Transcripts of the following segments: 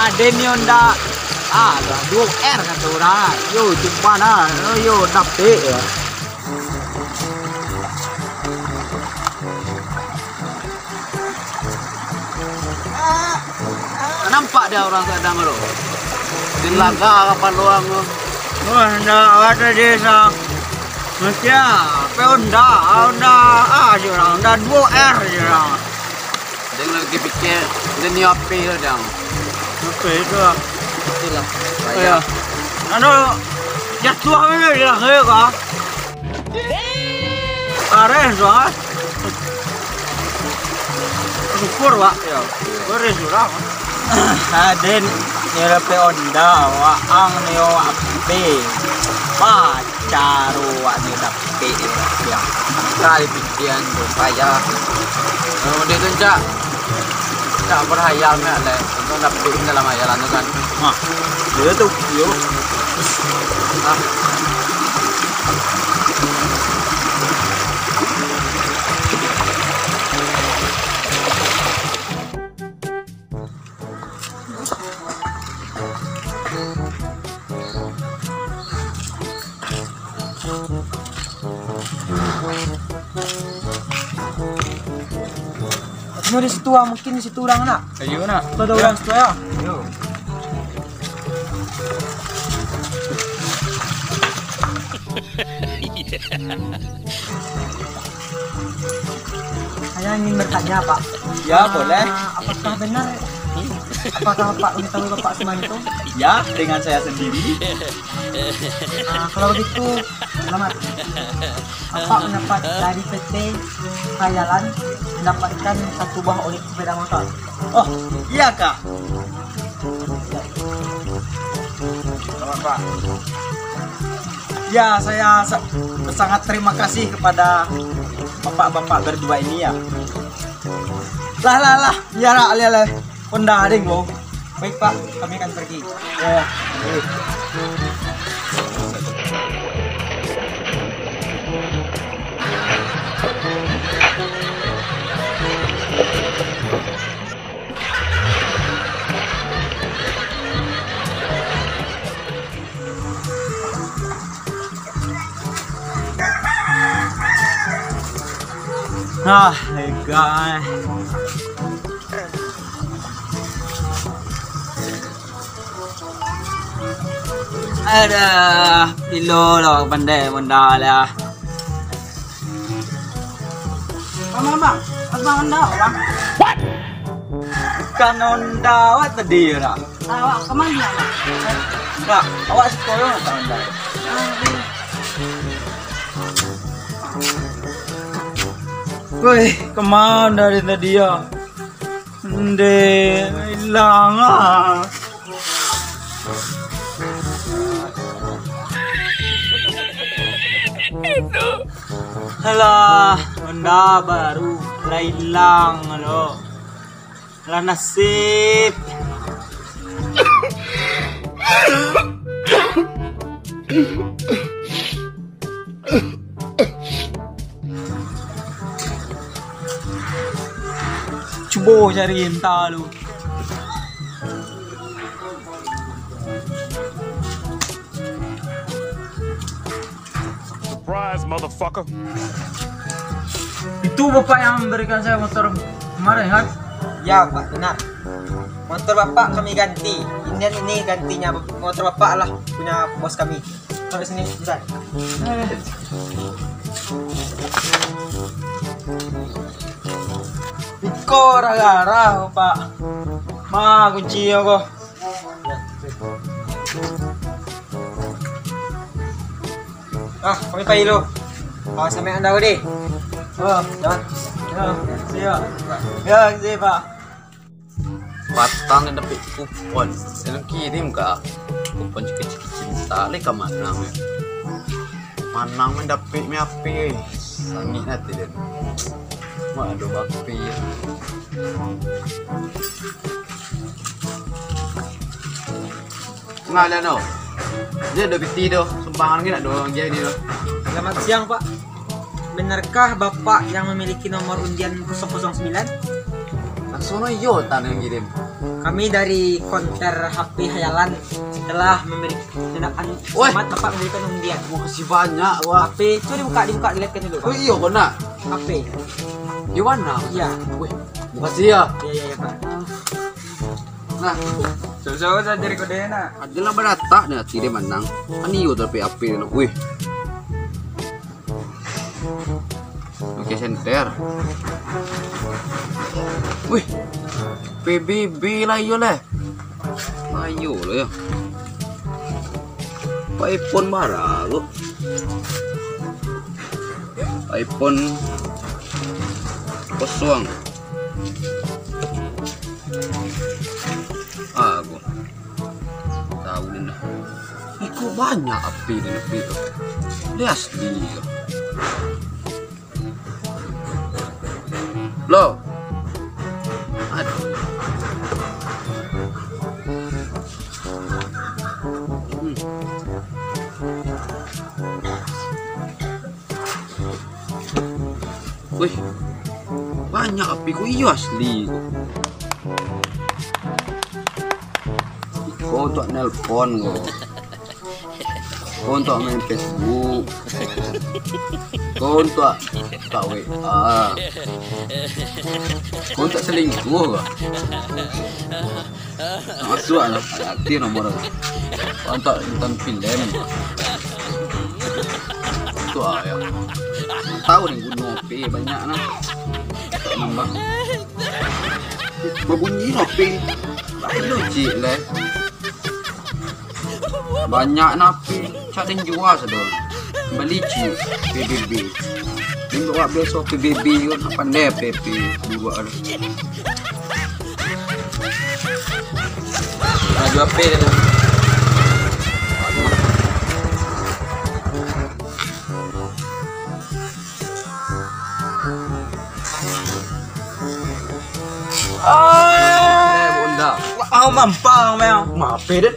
Ada ni onda. Lah 2R kata orang. Yo coba nah. Yo dapet ya. Nampak dia orang kadang tu. Di laga kapan luang tu. Wah, ndak ada desa. Mesti Honda aja orang, Honda 2R je orang. Dia lagi fikir dia ni apa dia. Apa itu? Itulah. Ya. Ano jatuh apa dia ke ka? Are soal. Syukur Pak ya. Beres orang. Aden nyerepe Honda waang neo ape. Pacaru wak ni dapet ya. Kali pikiran tu payah. Dia tu tak berhayal ni lah. Untuk dapet dalam hayalan tu kan. Dia tu yuk. Di situ mungkin di situ orang nak. Ayo nak. Ada orang situ ya. Ayo. Saya ingin bertanya Pak. Ya boleh. Apakah benar? Apakah Pak mengetahui Bapak Semanto? Ya dengan saya sendiri. Kalau begitu selamat. Bapak mendapat dari PT Hayalan mendapatkan 1 buah unit sepeda motor. Oh iya kak. Selamat Pak. Ya saya sangat terima kasih kepada bapak-bapak berdua ini ya. Lah. Biar alih-alih Honda ading lo. Baik Pak, kami akan pergi. Ya. Lega. Ada pilo lah pandai Honda lah. Bang, Honda, Bang. What? Bukan Honda awak tadi ya. Awak kemana dia, Bang? Enggak, awak sekolah tak Honda. Woi, kemana dari tadi ya? Hilang ah. Alah, Honda baru lah hilang lo. Lah nasib. Coba cari entah lu. Surprise, motherfucker. Itu Bapak yang memberikan saya motor kemarin kan? Ya Pak, benar. Motor Bapak kami ganti. Ini gantinya motor Bapak lah punya bos kami. Sampai sini, bentar. Iko gara-gara Pak. Ma kunci aku. Kami pergi dulu. Sampai anda deh. Oh, Jangan. siap. Ya, siap Pak. Batang yang dapat kupon. Saya kirim ke kupon kecil-kecil. Tak boleh ke Manang. Manang mendapat mi api. Sangit nanti dia. Mak ada api. Ngalah no. Dia ada peti tu. Sumbangan ni nak dorong dia ni tu. Selamat siang Pak. Benarkah Bapak yang memiliki nomor undian 009? Langsung yo tan yang kirim. Kami dari konter HP Hayalan telah memberikan Woi. selamat Bapak memberikan undian. Terima kasih banyak. Wah. HP, coba dibuka dilihat kan dulu. Oh iya kena. HP. Di mana? Iya. Wih, terima kasih ya. Iya Pak. Nah, So saya dari kodena. adalah berata nih tidak menang. Kan iyo tapi api nih. Wih. Oke center. Wih. PBB lah iyo lah. Ayo lah ya. iPhone baru. iPhone kosong. Aku tahu nih. Iku banyak api di negeri itu. Lihat dia. Loh. Aduh. Wih, banyak api ku iya asli. Kau untuk nelpon kau untuk main Facebook, kau untuk tak WA, kau untuk selingkuh kau. Masuk lah, aktif nomor kau untuk nonton film. Itu ya. Tahu nih gunung api banyak nah. Tak nambah. Berbunyi api. Lucu lah. Banyak napi cak dan jual sedol. Beli cu PBB. Dia bawa besok PBB kan pandai PP buat ada. Jual HP dah. Bunda. Mau mampang mel. Mape deh.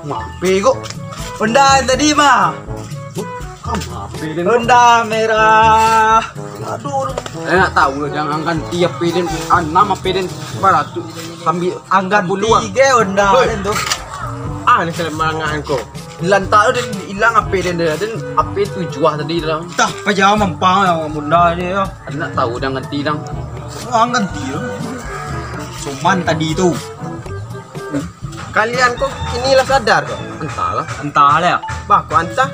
Mape kok. Benda tadi mah. Kamu mape deh. Benda merah. Aduh. Nak tahu jangan ganti api dan nama api dan baratus sambil Angkat buluan. tiga benda Hoi. dan tu. Ni selemangan kau. Lantak dan hilang api dan api tu jual tadi dah. Tah pajau mampang yang benda ni ya. Nak tahu dah ganti dah. Angkat dia. Cuman tadi tu. Kalian kok inilah sadar kok. Entahlah. Entahlah ya. Bah, kok antah.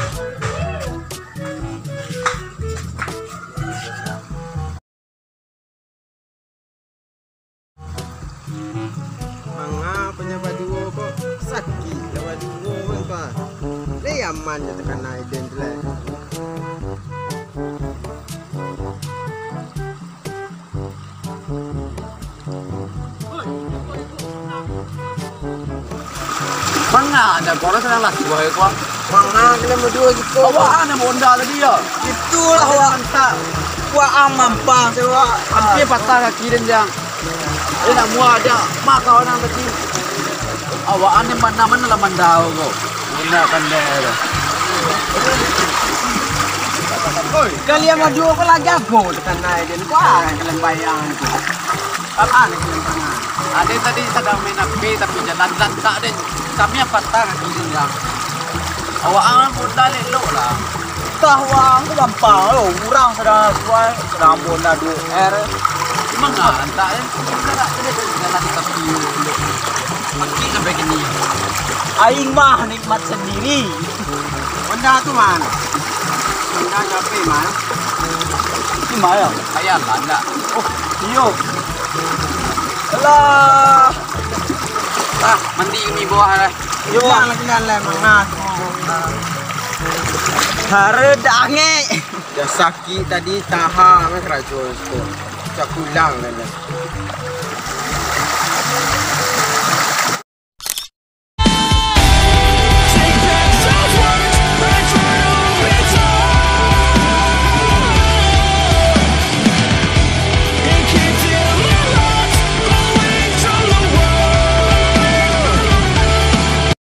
Manga punya baju kok sakit lah baju apa. Ni aman je tekan Aiden tu lah. Mana ada korang sedang laki wahai kau. Manga kena berdua gitu. Awak ada bonda tadi ya. Itulah awak Mantap. Wah mampang sewa. Api patah kaki dan jang. Nak muat aja. Mak kau orang tadi. Awak ane mana lah mandau kau. Benda pandai dah. Oi, kalian maju apa lagi aku tekan Aiden. Wah, kalian bayang tu. Apa ni kalian tengah? Ada tadi sedang main api tapi jalan tak deh. Kami apa patah kaki dan jang. Awak ane bonda lelok lah. Tah wang tu gampang lo. Urang sedang suai, sedang bonda 2R. Mana tak deh. Tak jalan tapi lelok. Kaki sampai gini. Aing mah nikmat sendiri. Benda tu mana? Benda capek mana? Ini mana? Ayah lah. Oh, iyo. Alah. Ah, mandi ini bawah lah. Yo, Jangan lah manga. hare dange. Dah sakit tadi tahan kerajaan tu. Cak pulang lah.